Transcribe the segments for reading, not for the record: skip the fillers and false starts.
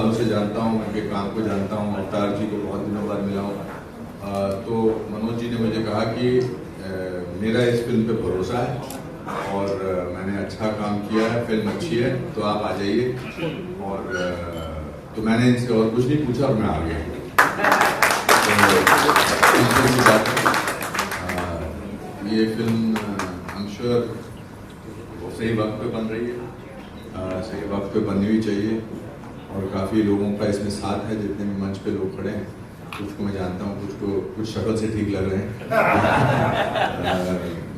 सालों से जानता हूँ, उनके काम को जानता हूँ। अवतार जी को बहुत दिनों बाद मिला हूँ। तो मनोज जी ने मुझे कहा कि मेरा इस फिल्म पे भरोसा है और मैंने अच्छा काम किया है, फिल्म अच्छी है, तो आप आ जाइए। और तो मैंने इनसे और कुछ नहीं पूछा और मैं आ गया। तो ये फिल्म आई एम श्योर वो सही वक्त पे बन रही है, सही वक्त पे बननी भी चाहिए। और काफ़ी लोगों का इसमें साथ है, जितने भी मंच पे लोग खड़े हैं। कुछ को मैं जानता हूँ, कुछ शक्ल से ठीक लग रहे हैं,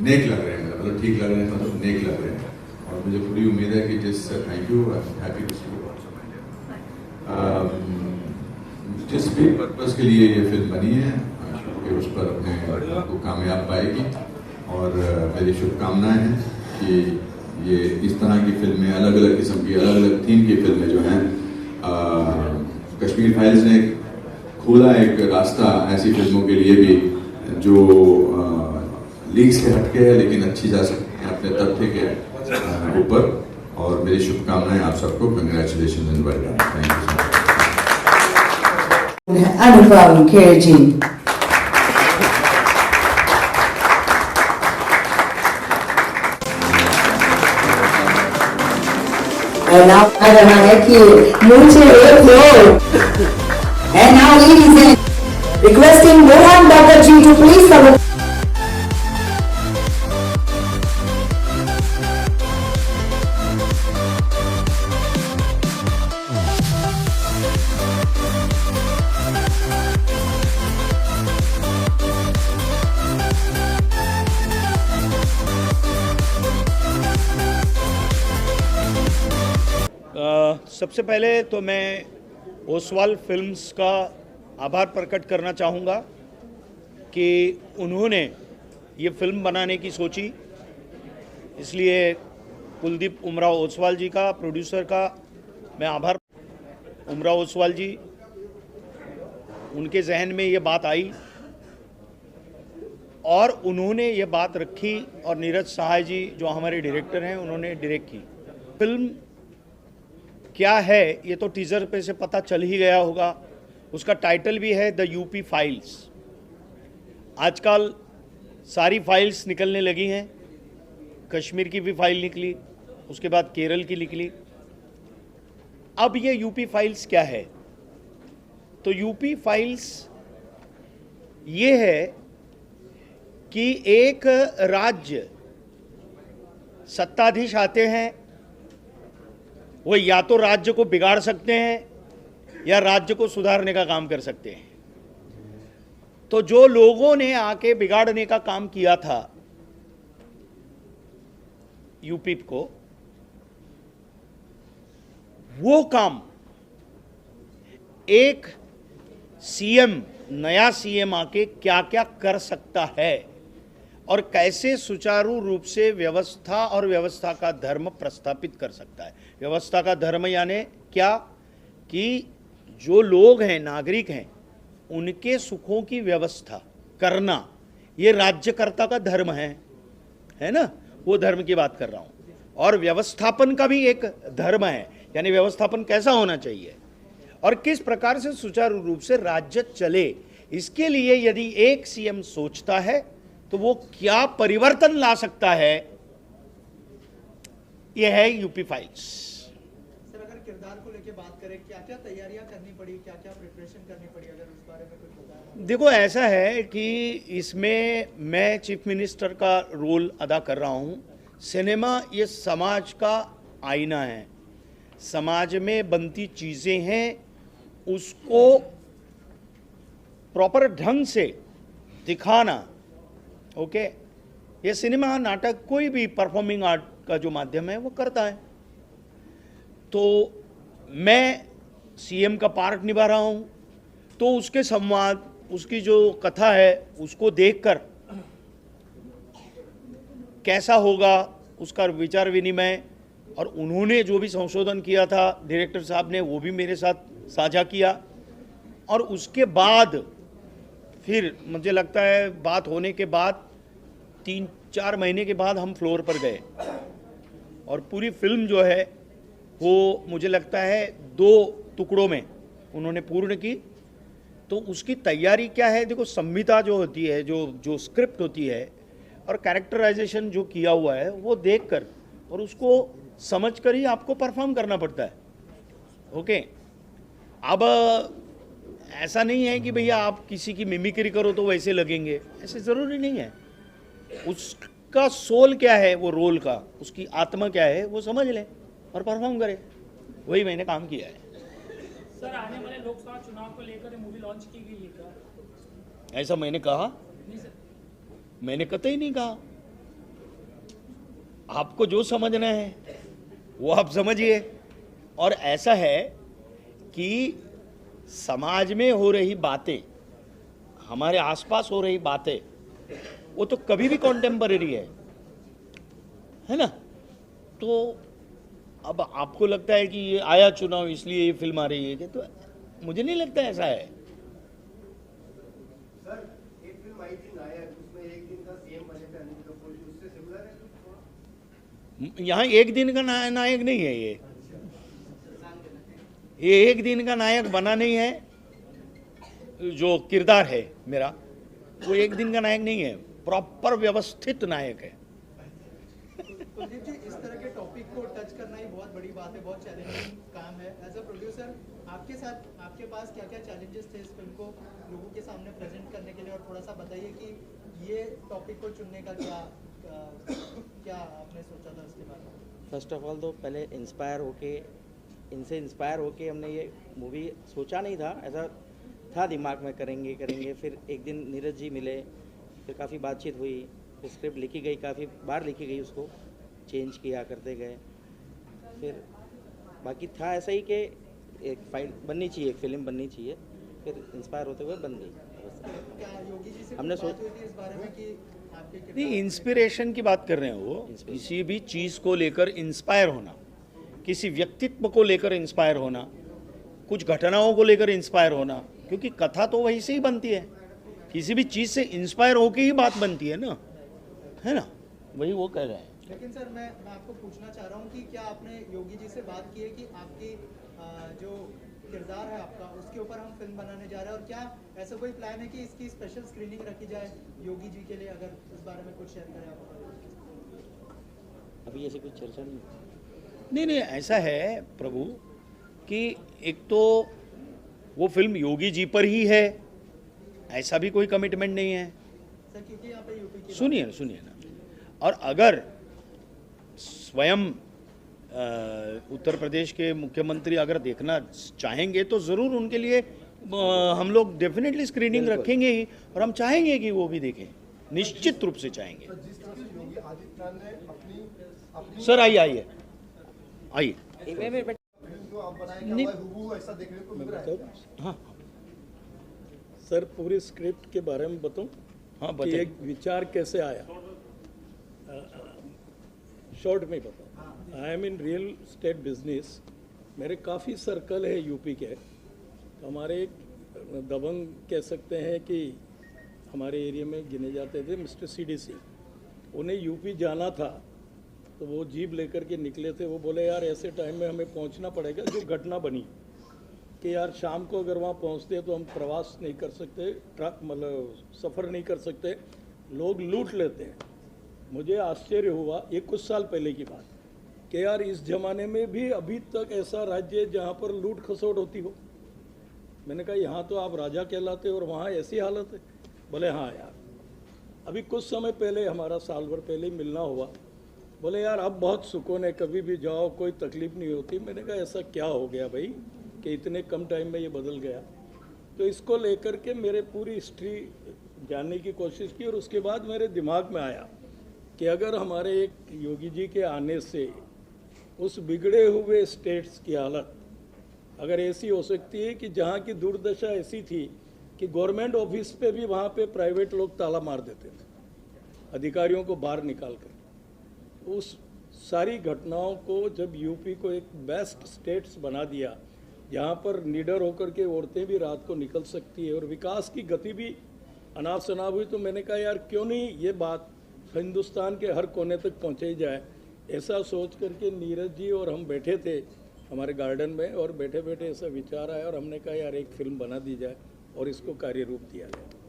नेक लग रहे हैं, मतलब ठीक लग रहे हैं, मतलब नेक लग रहे हैं। और मुझे पूरी उम्मीद है कि जिस thank you, I am happy to see you जिस भी पर्पज़ के लिए ये फिल्म बनी है, कि उस पर अपने को कामयाब पाएगी। और मेरी शुभकामनाएं हैं कि ये इस तरह की फिल्में, अलग अलग किस्म की, अलग अलग थीम की फिल्में जो हैं, कश्मीर फाइल्स ने खोला एक रास्ता ऐसी फिल्मों के लिए भी जो लीग से हटके है लेकिन अच्छी जा सकती है अपने तथ्य के ऊपर। और मेरी शुभकामनाएं आप सबको। Congratulation and welcome. Thank you so much. Anupam Kher ji. now आ रहा है कि मुझे एक लो। And now ladies and requesting Mohan Dr. Ji to please come. सबसे पहले तो मैं ओसवाल फिल्म्स का आभार प्रकट करना चाहूँगा कि उन्होंने ये फिल्म बनाने की सोची। इसलिए कुलदीप उमराव ओसवाल जी का, प्रोड्यूसर का मैं आभार। उमराव ओसवाल जी, उनके जहन में ये बात आई और उन्होंने ये बात रखी और नीरज सहाय जी जो हमारे डायरेक्टर हैं उन्होंने डायरेक्ट की। फिल्म क्या है ये तो टीज़र पे से पता चल ही गया होगा। उसका टाइटल भी है द यूपी फाइल्स। आजकल सारी फाइल्स निकलने लगी हैं। कश्मीर की भी फाइल निकली, उसके बाद केरल की निकली। अब ये यूपी फाइल्स क्या है? तो यूपी फाइल्स ये है कि एक राज्य सत्ताधीश आते हैं, वो या तो राज्य को बिगाड़ सकते हैं या राज्य को सुधारने का काम कर सकते हैं। तो जो लोगों ने आके बिगाड़ने का काम किया था यूपी को, वो काम एक सीएम, नया सीएम आके क्या क्या कर सकता है और कैसे सुचारू रूप से व्यवस्था और व्यवस्था का धर्म प्रस्थापित कर सकता है। व्यवस्था का धर्म यानी क्या? कि जो लोग हैं, नागरिक हैं, उनके सुखों की व्यवस्था करना, ये राज्यकर्ता का धर्म है ना? वो धर्म की बात कर रहा हूँ। और व्यवस्थापन का भी एक धर्म है, यानी व्यवस्थापन कैसा होना चाहिए और किस प्रकार से सुचारू रूप से राज्य चले। इसके लिए यदि एक सीएम सोचता है तो वो क्या परिवर्तन ला सकता है, यह है यूपी फाइल्स। सर, अगर किरदार को लेके बात करें, क्या क्या तैयारियां करनी पड़ी, क्या क्या प्रिपरेशन करनी पड़ी, अगर उस बारे में कुछ बताएं। देखो, ऐसा है कि इसमें मैं चीफ मिनिस्टर का रोल अदा कर रहा हूँ। सिनेमा ये समाज का आईना है। समाज में बनती चीज़ें हैं, उसको प्रॉपर ढंग से दिखाना। ओके, ये सिनेमा, नाटक, कोई भी परफॉर्मिंग आर्ट का जो माध्यम है वो करता है। तो मैं सीएम का पार्ट निभा रहा हूँ, तो उसके संवाद, उसकी जो कथा है उसको देखकर कैसा होगा उसका विचार विनिमय, और उन्होंने जो भी संशोधन किया था डायरेक्टर साहब ने, वो भी मेरे साथ साझा किया। और उसके बाद फिर मुझे लगता है बात होने के बाद 3-4 महीने के बाद हम फ्लोर पर गए और पूरी फिल्म जो है वो मुझे लगता है 2 टुकड़ों में उन्होंने पूर्ण की। तो उसकी तैयारी क्या है, देखो संहिता जो होती है, जो स्क्रिप्ट होती है और कैरेक्टराइजेशन जो किया हुआ है वो देखकर और उसको समझकर ही आपको परफॉर्म करना पड़ता है। ओके, अब ऐसा नहीं है कि भैया आप किसी की मिमिक्री करो तो वैसे लगेंगे, ऐसे ज़रूरी नहीं है। उसका सोल क्या है, वो रोल का उसकी आत्मा क्या है वो समझ ले और परफॉर्म करे। वही मैंने काम किया है। सर, आने वाले लोकसभा चुनाव को लेकर मूवी लॉन्च की गई है क्या? ऐसा मैंने कहा नहीं सर। मैंने कतई नहीं कहा। आपको जो समझना है वो आप समझिए। और ऐसा है कि समाज में हो रही बातें, हमारे आसपास हो रही बातें, वो तो कभी भी कॉन्टेम्पररी है ना। तो अब आपको लगता है कि ये आया चुनाव इसलिए ये फिल्म आ रही है कि, तो मुझे नहीं लगता ऐसा है। सर, एक फिल्म आई थी नायक, उसमें एक दिन का सीएम बने थे अनिल कपूर जी, उससे सिमिलर है कुछ? यहाँ एक दिन का नायक नहीं है ये एक दिन का नायक बना नहीं है। जो किरदार है मेरा वो एक दिन का नायक नहीं है, प्रॉपर व्यवस्थित नायक है। कुलदीप जी, इस तरह के टॉपिक को टच करना ही बहुत बड़ी बात है, बहुत चैलेंजिंग काम है। एज अ प्रोड्यूसर आपके साथ, आपके पास क्या क्या चैलेंजेस थे इस फिल्म को लोगों के सामने प्रेजेंट करने के लिए, और थोड़ा सा बताइए कि ये टॉपिक को चुनने का क्या आपने सोचा था इसके बारे में? फर्स्ट ऑफ ऑल तो पहले इनसे इंस्पायर होके हमने ये मूवी सोचा नहीं था, ऐसा था दिमाग में करेंगे। फिर एक दिन नीरज जी मिले, फिर काफ़ी बातचीत हुई, फिर स्क्रिप्ट लिखी गई, काफ़ी बार लिखी गई, उसको चेंज किया करते गए। फिर बाकी था ऐसा ही कि एक फाइल बननी चाहिए, एक फिल्म बननी चाहिए, फिर इंस्पायर होते हुए बन गई। क्या योगी जी से हमने बात हुई थी इस बारे में कि आपके नहीं, इंस्पिरेशन की बात कर रहे हैं वो, किसी भी चीज़ को लेकर इंस्पायर होना, किसी व्यक्तित्व को लेकर इंस्पायर होना, कुछ घटनाओं को लेकर इंस्पायर होना, क्योंकि कथा तो वही से ही बनती है, किसी भी चीज़ से इंस्पायर होके ही बात बनती है ना, है ना, वही वो कह रहे हैं। लेकिन सर मैं आपको पूछना चाह रहा हूँ कि क्या आपने योगी जी से बात की है कि आपकी जो किरदार है आपका, उसके ऊपर हम फिल्म बनाने जा रहे हैं, और क्या ऐसा कोई प्लान है कि इसकी स्पेशल स्क्रीनिंग रखी जाए योगी जी के लिए? अगर इस बारे में कुछ शेयर करें आप। अभी ऐसी कुछ चर्चा नहीं। नहीं, ऐसा है प्रभु कि एक तो वो फिल्म योगी जी पर ही है, ऐसा भी कोई कमिटमेंट नहीं है। सर, क्योंकि यहाँ पे यूपी की सुनिए ना, और अगर स्वयं उत्तर प्रदेश के मुख्यमंत्री अगर देखना चाहेंगे तो ज़रूर उनके लिए हम लोग डेफिनेटली स्क्रीनिंग रखेंगे ही, और हम चाहेंगे कि वो भी देखें, निश्चित रूप से चाहेंगे। जिस तरह से योगी आदित्यनाथ ने अपनी सर आइए फिल्म जो आप बनाएंगे हुबहू ऐसा देखने को मिल रहा है। हाँ सर, पूरी स्क्रिप्ट के बारे में बताऊं? हाँ कि बताइए। एक विचार कैसे आया, शॉर्ट में बताऊं। I am in real estate business. मेरे काफ़ी सर्कल है यूपी के। हमारे एक दबंग कह सकते हैं कि हमारे एरिया में गिने जाते थे मिस्टर सीडी सिंह। उन्हें यूपी जाना था तो वो जीप लेकर के निकले थे। वो बोले यार ऐसे टाइम में हमें पहुंचना पड़ेगा, जो घटना बनी कि यार शाम को अगर वहाँ पहुँचते तो हम प्रवास नहीं कर सकते, ट्रक मतलब सफ़र नहीं कर सकते, लोग लूट लेते हैं। मुझे आश्चर्य हुआ, ये कुछ साल पहले की बात, कि यार इस ज़माने में भी अभी तक ऐसा राज्य है जहाँ पर लूट खसोट होती हो। मैंने कहा यहाँ तो आप राजा कहलाते और वहाँ ऐसी हालत है। बोले हाँ यार, अभी कुछ समय पहले हमारा साल भर पहले ही मिलना हुआ। बोले यार अब बहुत सुकून है, कभी भी जाओ कोई तकलीफ नहीं होती। मैंने कहा ऐसा क्या हो गया भाई कि इतने कम टाइम में ये बदल गया। तो इसको लेकर के मेरे पूरी हिस्ट्री जानने की कोशिश की, और उसके बाद मेरे दिमाग में आया कि अगर हमारे एक योगी जी के आने से उस बिगड़े हुए स्टेट्स की हालत अगर ऐसी हो सकती है कि जहाँ की दुर्दशा ऐसी थी कि गवर्नमेंट ऑफिस पे भी वहाँ पे प्राइवेट लोग ताला मार देते थे अधिकारियों को बाहर निकाल कर, उस सारी घटनाओं को जब यूपी को एक बेस्ट स्टेट्स बना दिया जहाँ पर निडर होकर के औरतें भी रात को निकल सकती है और विकास की गति भी अनाप शनाप हुई, तो मैंने कहा यार क्यों नहीं ये बात हिंदुस्तान के हर कोने तक पहुँचाई जाए। ऐसा सोच करके नीरज जी और हम बैठे थे हमारे गार्डन में, और बैठे बैठे ऐसा विचार आया और हमने कहा यार एक फिल्म बना दी जाए और इसको कार्य रूप दिया जाए।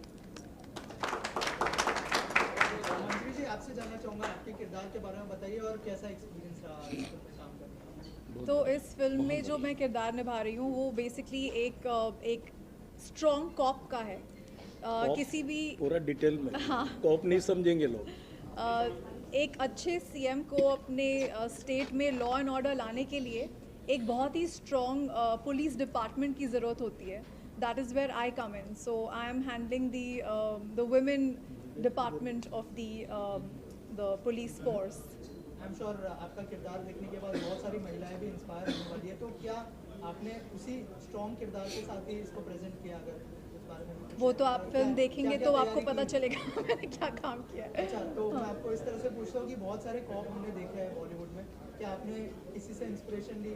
मंत्री जी, आपसे जानना चाहूँगा, आपके किरदार के बारे में बताइए और कैसा एक्सपीरियंस रहा इस फिल्म में काम करने का? तो इस फिल्म में जो मैं किरदार निभा रही हूँ वो बेसिकली एक स्ट्रॉन्ग कॉप का है। किसी भी पूरा डिटेल में, हाँ। कॉप नहीं समझेंगे लोग। एक अच्छे सीएम को अपने स्टेट में लॉ एंड ऑर्डर लाने के लिए एक बहुत ही स्ट्रॉन्ग पुलिस डिपार्टमेंट की ज़रूरत होती है। That is where I come in. So I am handling the women department of the police force. I am sure आपका किरदार देखने के बाद बहुत सारी महिलाएं भी इंस्पायर होने वाली है, तो क्या आपने उसी स्ट्रॉन्ग किरदार के साथ ही इसको प्रेजेंट किया? अगर इस बारे में कुछ वो तो आप फिल्म क्या- देखेंगे क्या-क्या तो आपको तैयारी पता की? चलेगा मैंने क्या काम किया है। अच्छा, तो मैं आपको इस तरह से पूछता हूँ कि बहुत सारे कॉप हमने देखे हैं बॉलीवुड में, क्या आपने किसी से इंस्पिरेशन ली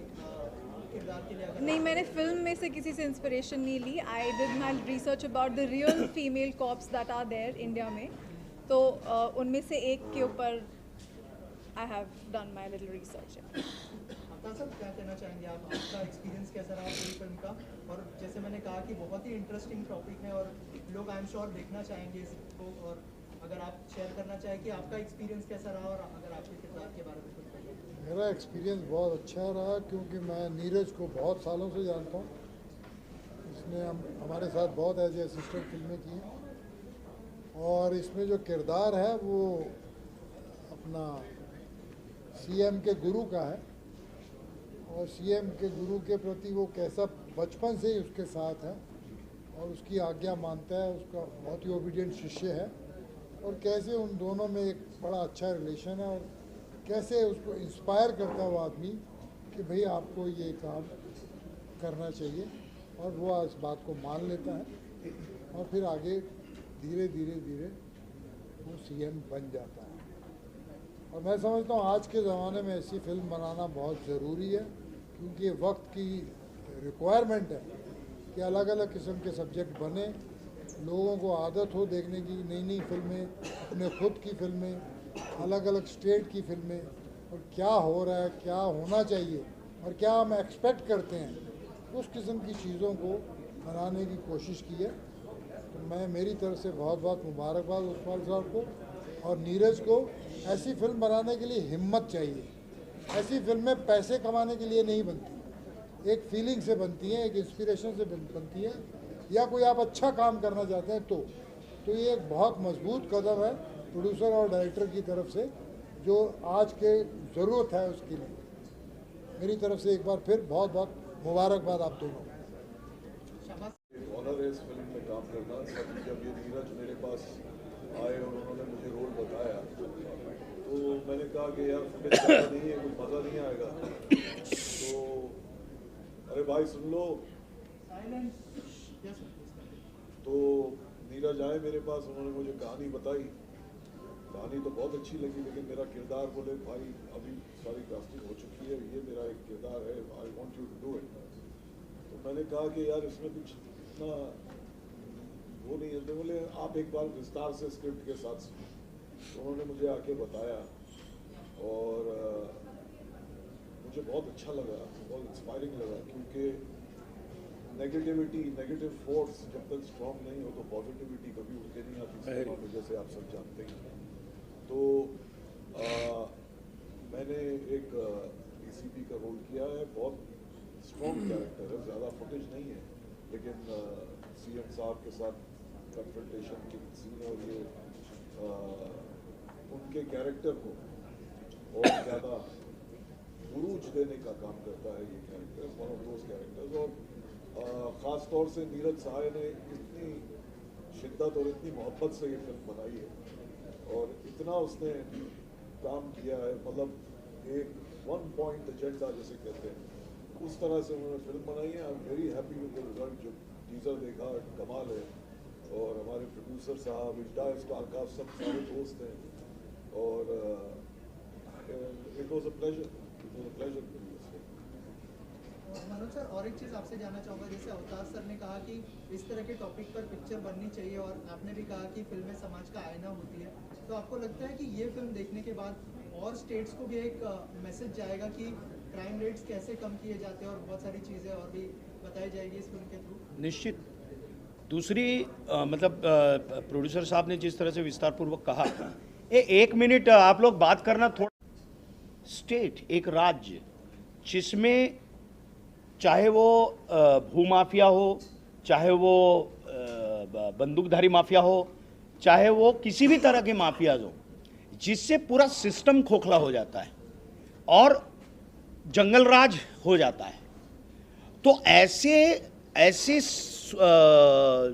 किरदार के लिए? अगर नहीं, मैंने फिल्म में से किसी से इंस्पिरेशन नहीं ली। I did my research about the real female cops that are there India में। तो उनमें से एक के ऊपर I have done my little research. Aftar साहब, क्या कहना चाहेंगे आप? आपका एक्सपीरियंस कैसा रहा पूरी फिल्म का? और जैसे मैंने कहा कि बहुत ही इंटरेस्टिंग टॉपिक है और लोग आई एम श्योर देखना चाहेंगे इसको, और अगर आप शेयर करना चाहें कि आपका एक्सपीरियंस कैसा रहा और अगर आपके किरदार के बारे में कुछ बताइए। मेरा एक्सपीरियंस बहुत अच्छा रहा क्योंकि मैं नीरज को बहुत सालों से जानता हूँ। इसने हमारे साथ बहुत ऐसे असिस्टेंट फिल्में की हैं और इसमें जो किरदार है वो अपना सीएम के गुरु का है और सीएम के गुरु के प्रति वो कैसा बचपन से ही उसके साथ है और उसकी आज्ञा मानता है, उसका बहुत ही ओबीडियंट शिष्य है और कैसे उन दोनों में एक बड़ा अच्छा रिलेशन है और कैसे उसको इंस्पायर करता है वो आदमी कि भाई आपको ये काम करना चाहिए और वो इस बात को मान लेता है और फिर आगे धीरे धीरे धीरे वो सीएम बन जाता है। और मैं समझता हूँ आज के ज़माने में ऐसी फिल्म बनाना बहुत ज़रूरी है क्योंकि ये वक्त की रिक्वायरमेंट है कि अलग अलग किस्म के सब्जेक्ट बने, लोगों को आदत हो देखने की नई नई फिल्में, अपने खुद की फिल्में, अलग अलग स्टेट की फिल्में और क्या हो रहा है, क्या होना चाहिए और क्या हम एक्सपेक्ट करते हैं, उस किस्म की चीज़ों को बनाने की कोशिश की है। तो मैं मेरी तरफ से बहुत बहुत मुबारकबाद उस्मान साहब को और नीरज को। ऐसी फिल्म बनाने के लिए हिम्मत चाहिए। ऐसी फिल्में पैसे कमाने के लिए नहीं बनती, एक फीलिंग से बनती हैं, एक इंस्पिरेशन से बनती हैं, या कोई आप अच्छा काम करना चाहते हैं तो ये एक बहुत मजबूत कदम है प्रोड्यूसर और डायरेक्टर की तरफ से जो आज के ज़रूरत है उसके लिए। मेरी तरफ से एक बार फिर बहुत बहुत मुबारकबाद आप दोनों। ऑनर है इस फिल्म में काम करना। जब ये नीरज मेरे पास आए और उन्होंने मुझे रोल बताया तो मैंने कहा कि यार फिल्म ज़्यादा नहीं है, कुछ मज़ा नहीं आएगा। तो अरे भाई सुन लो। तो नीरज आए मेरे पास, उन्होंने मुझे कहानी बताई। कहानी तो बहुत अच्छी लगी लेकिन मेरा किरदार, बोले भाई अभी सारी कास्टिंग हो चुकी है, ये मेरा एक किरदार है, I want you to do it. तो मैंने कहा कि यार इसमें कुछ इतना वो नहीं है। तो बोले आप एक बार विस्तार से स्क्रिप्ट के साथ सुनो। तो उन्होंने मुझे आके बताया और मुझे बहुत अच्छा लगा, बहुत इंस्पायरिंग लगा क्योंकि नेगेटिव फोर्स जब तक स्ट्रॉन्ग नहीं हो तो पॉजिटिविटी कभी उठ के नहीं आती सिनेमा में, जैसे आप सब जानते हैं। तो मैंने एक डीसीपी का रोल किया है, बहुत स्ट्रॉन्ग कैरेक्टर है, ज़्यादा फुटेज नहीं है लेकिन सीएम साहब के साथ कन्फ्रंटेशन की सीन और ये उनके कैरेक्टर को और ज़्यादा उरूज देने का काम करता है ये character, one of those characters. और ख़ास तौर से नीरज सहाय ने इतनी शिद्दत और इतनी मोहब्बत से ये फिल्म बनाई है और इतना उसने काम किया है, मतलब एक 1 पॉइंट एजेंडा जैसे कहते हैं उस तरह से उन्होंने फिल्म बनाई है। I am very happy with the result. जो टीजर देखा कमाल है और हमारे प्रोड्यूसर साहब, इंटायर स्टार कास्ट सब सारे दोस्त हैं और it was a pleasure. Manoj sir, और एक चीज़ आपसे जानना चाहूँगा, जैसे अवतार सर ने कहा कि इस तरह के टॉपिक पर पिक्चर बननी चाहिए और आपने भी कहा कि फिल्में समाज का आईना होती है, तो आपको लगता है कि ये फिल्म देखने के बाद और स्टेट्स को भी एक मैसेज जाएगा कि क्राइम रेट्स कैसे कम किए जाते हैं और बहुत सारी चीज़ें और भी बताई जाएगी इस फिल्म के थ्रू। निश्चित। दूसरी प्रोड्यूसर साहब ने जिस तरह से विस्तार पूर्वक कहा, एक मिनट आप लोग बात करना थोड़ा। स्टेट, एक राज्य जिसमें चाहे वो भूमाफिया हो, चाहे वो बंदूकधारी माफिया हो, चाहे वो किसी भी तरह के माफियाज हो, जिससे पूरा सिस्टम खोखला हो जाता है और जंगल राज हो जाता है, तो ऐसे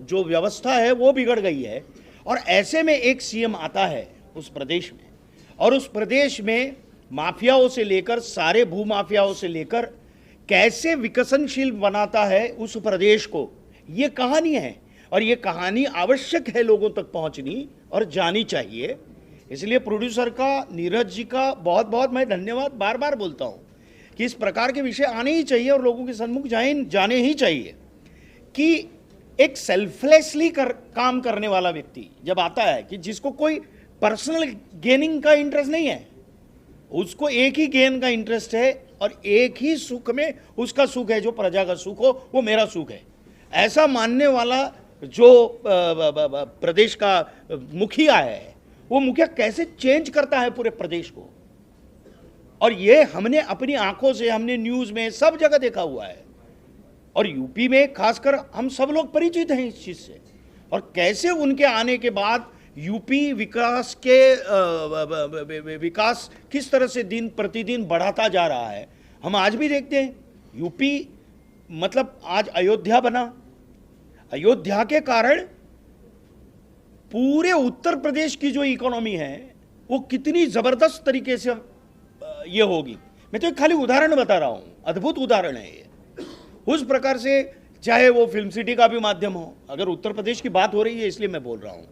जो व्यवस्था है वो बिगड़ गई है। और ऐसे में एक सीएम आता है उस प्रदेश में, और उस प्रदेश में माफियाओं से लेकर सारे भूमाफियाओं से लेकर कैसे विकसनशील बनाता है उस प्रदेश को, ये कहानी है। और ये कहानी आवश्यक है लोगों तक पहुंचनी और जानी चाहिए। इसलिए प्रोड्यूसर का, नीरज जी का बहुत बहुत मैं धन्यवाद बार बार बोलता हूं कि इस प्रकार के विषय आने ही चाहिए और लोगों के सन्मुख जाने ही चाहिए कि एक सेल्फलेसली काम करने वाला व्यक्ति जब आता है, कि जिसको कोई पर्सनल गेनिंग का इंटरेस्ट नहीं है, उसको एक ही गेन का इंटरेस्ट है और एक ही सुख में उसका सुख है, जो प्रजा का सुख हो वो मेरा सुख है, ऐसा मानने वाला जो प्रदेश का मुखिया है, वो मुखिया कैसे चेंज करता है पूरे प्रदेश को। और ये हमने अपनी आंखों से, हमने न्यूज में सब जगह देखा हुआ है, और यूपी में खासकर हम सब लोग परिचित हैं इस चीज से। और कैसे उनके आने के बाद यूपी विकास किस तरह से दिन प्रतिदिन बढ़ाता जा रहा है, हम आज भी देखते हैं। यूपी मतलब आज अयोध्या बना, अयोध्या के कारण पूरे उत्तर प्रदेश की जो इकोनॉमी है वो कितनी जबरदस्त तरीके से ये होगी। मैं तो एक खाली उदाहरण बता रहा हूं, अद्भुत उदाहरण है ये। उस प्रकार से चाहे वो फिल्म सिटी का भी माध्यम हो, अगर उत्तर प्रदेश की बात हो रही है इसलिए मैं बोल रहा हूं,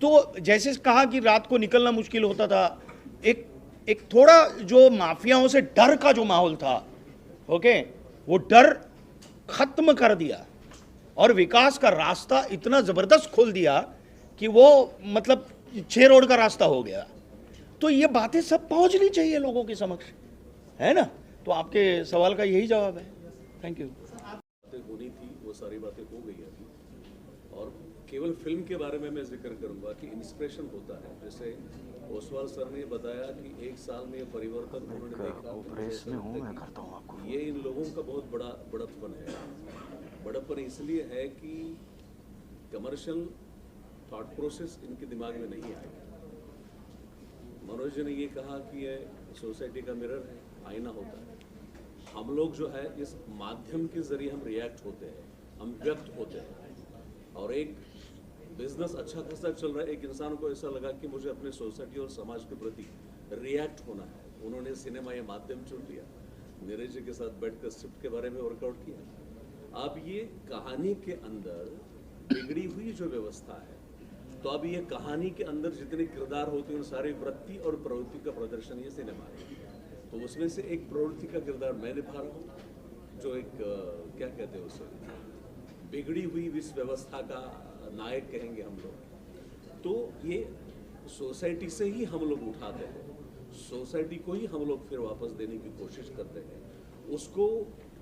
तो जैसे कहा कि रात को निकलना मुश्किल होता था, एक थोड़ा जो माफियाओं से डर का जो माहौल था, ओके, वो डर खत्म कर दिया और विकास का रास्ता इतना जबरदस्त खोल दिया कि वो मतलब 6 रोड का रास्ता हो गया। तो ये बातें सब पहुंचनी चाहिए लोगों के समक्ष, है ना। तो आपके सवाल का यही जवाब है। Thank you. होनी थी वो सारी बातें हो गई अभी, और केवल फिल्म के बारे में मैं जिक्र करूंगा कि इंस्पिरेशन होता है। जैसे ओसवाल सर ने बताया कि 1 साल में परिवर्तन उन्होंने देखा, ये इन लोगों का बहुत बड़ा बड़प्पन है। बड़प्पन इसलिए है कि कमर्शियल थॉट प्रोसेस इनके दिमाग में नहीं आएगा। मनोज जी ने ये कहा कि ये सोसाइटी का मिरर है, आईना होता है। हम लोग जो है इस माध्यम के जरिए हम रिएक्ट होते हैं, हम व्यक्त होते हैं। और एक बिजनेस अच्छा खासा चल रहा है, एक इंसान को ऐसा लगा कि मुझे अपने सोसाइटी और समाज के प्रति रिएक्ट होना है, उन्होंने सिनेमा ये माध्यम चुन लिया। नीरज जी के साथ बैठकर स्क्रिप्ट के बारे में वर्कआउट किया। अब ये कहानी के अंदर बिगड़ी हुई जो व्यवस्था है, तो अब ये कहानी के अंदर जितने किरदार होते हैं उन सारी वृत्ति और प्रवृत्ति का प्रदर्शन ये सिनेमा है। तो उसमें से एक प्रवृत्ति का किरदार मैं निभा रहा हूँ, जो एक क्या कहते हैं उसे, बिगड़ी हुई इस व्यवस्था का नायक कहेंगे हम लोग। तो ये सोसाइटी से ही हम लोग उठाते हैं, सोसाइटी को ही हम लोग फिर वापस देने की कोशिश करते हैं। उसको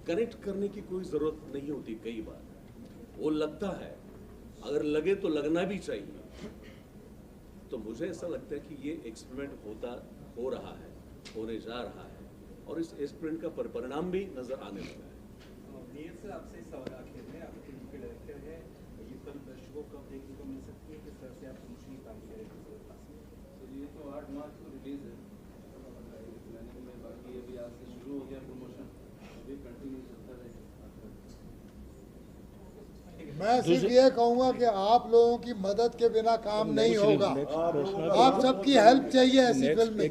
कनेक्ट करने की कोई ज़रूरत नहीं होती। कई बार वो लगता है, अगर लगे तो लगना भी चाहिए। तो मुझे ऐसा लगता है कि ये एक्सपेरिमेंट हो रहा है, होने जा रहा है, और इस एक्सपेरिमेंट का परिणाम भी नजर आने लगा है। सर आपसे सवाल आखिर में, आप फिल्म के डायरेक्टर हैं, ये फिल्म दर्शकों को कब देखने को मिल सकती है, किस तरह से आप प्रमोशन काम करेंगे? तो ये तो 8 मार्च को रिलीज है, बाकी अभी आज से शुरू हो गया प्रमोशन, अभी कंटिन्यू चलता रहेगा। मैं सिर्फ ये कहूँगा कि आप लोगों की मदद के बिना काम नहीं होगा। आप सबकी हेल्प चाहिए ऐसी फिल्म में।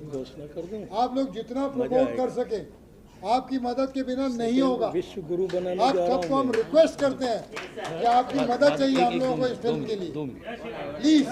आप लोग जितना प्रमोट कर सके, आपकी मदद के बिना नहीं होगा। विश्व गुरु बनाने आप सबको हम रिक्वेस्ट करते हैं कि आपकी मदद चाहिए हम लोगों को इस फिल्म के लिए, प्लीज।